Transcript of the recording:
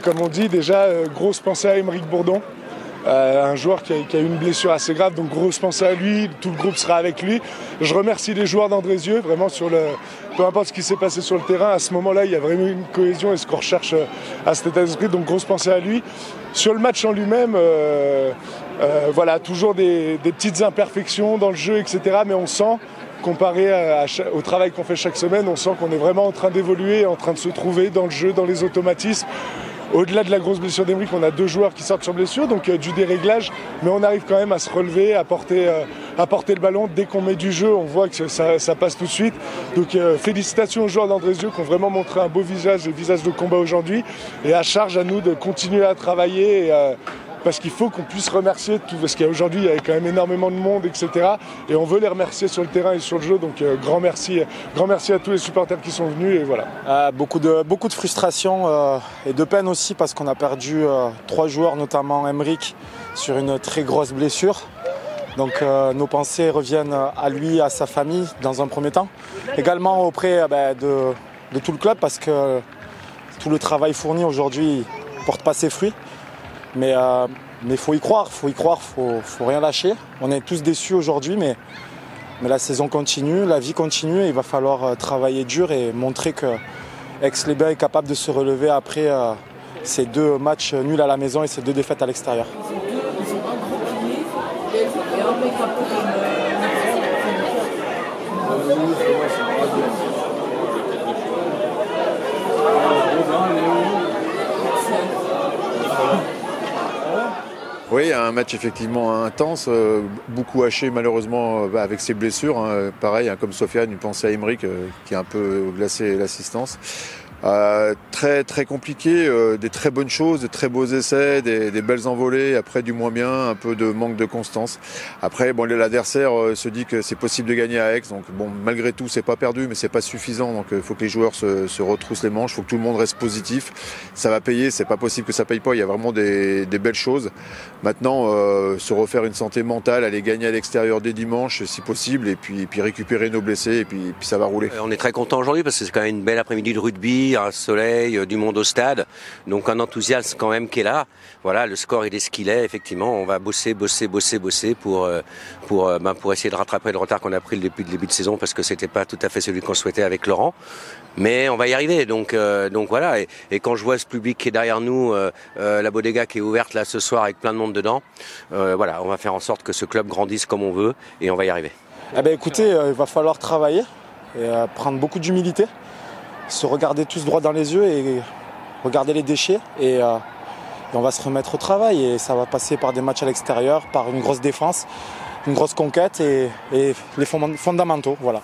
comme on dit, déjà, grosse pensée à Aymeric Bourdon. Un joueur qui a eu une blessure assez grave, donc grosse pensée à lui, tout le groupe sera avec lui. Je remercie les joueurs d'Andrézieux, vraiment peu importe ce qui s'est passé sur le terrain, à ce moment-là, il y a vraiment une cohésion et ce qu'on recherche à cet état d'esprit, donc grosse pensée à lui. Sur le match en lui-même, voilà, toujours des petites imperfections dans le jeu, etc. Mais on sent, comparé au travail qu'on fait chaque semaine, on sent qu'on est vraiment en train d'évoluer, en train de se trouver dans le jeu, dans les automatismes. Au-delà de la grosse blessure d'Aymeric, on a 2 joueurs qui sortent sur blessure, donc du déréglage, mais on arrive quand même à se relever, à porter le ballon. Dès qu'on met du jeu, on voit que ça passe tout de suite. Donc félicitations aux joueurs d'Andrézieux qui ont vraiment montré un beau visage, le visage de combat aujourd'hui. Et à charge à nous de continuer à travailler, parce qu'il faut qu'on puisse remercier tout, parce qu'aujourd'hui il y avait quand même énormément de monde, etc. Et on veut les remercier sur le terrain et sur le jeu, donc grand merci à tous les supporters qui sont venus, et voilà. Beaucoup de frustration et de peine aussi, parce qu'on a perdu 3 joueurs, notamment Aymeric, sur une très grosse blessure. Donc nos pensées reviennent à lui, à sa famille dans un premier temps. Également auprès de tout le club, parce que tout le travail fourni aujourd'hui ne porte pas ses fruits. Mais faut y croire, faut rien lâcher. On est tous déçus aujourd'hui, mais la saison continue, la vie continue, et il va falloir travailler dur et montrer que Aix-les-Bains est capable de se relever après ces 2 matchs nuls à la maison et ces 2 défaites à l'extérieur. Oui, un match effectivement intense, beaucoup haché malheureusement avec ses blessures. Pareil, comme Sofiane, une pensée à Aymeric qui a un peu glacé l'assistance. Très très compliqué, des très bonnes choses, des très beaux essais, des belles envolées, après du moins bien, un peu de manque de constance. Après l'adversaire se dit que c'est possible de gagner à Aix, donc malgré tout c'est pas perdu, mais c'est pas suffisant, donc il faut que les joueurs se retroussent les manches, il faut que tout le monde reste positif. Ça va payer, c'est pas possible que ça paye pas, il y a vraiment des belles choses. Maintenant se refaire une santé mentale, aller gagner à l'extérieur dès dimanche si possible, et puis récupérer nos blessés, et puis ça va rouler. On est très content aujourd'hui parce que c'est quand même une belle après-midi de rugby, un soleil, du monde au stade, donc un enthousiasme quand même qui est là. Voilà, le score il est ce qu'il est, effectivement, on va bosser pour essayer de rattraper le retard qu'on a pris depuis le début de saison, parce que c'était pas tout à fait celui qu'on souhaitait avec Laurent, mais on va y arriver, donc voilà, et quand je vois ce public qui est derrière nous, la bodega qui est ouverte là ce soir avec plein de monde dedans, voilà, on va faire en sorte que ce club grandisse comme on veut, et on va y arriver. Écoutez, il va falloir travailler et prendre beaucoup d'humilité, se regarder tous droit dans les yeux et regarder les déchets, et on va se remettre au travail, et ça va passer par des matchs à l'extérieur, par une grosse défense, une grosse conquête et les fondamentaux, voilà.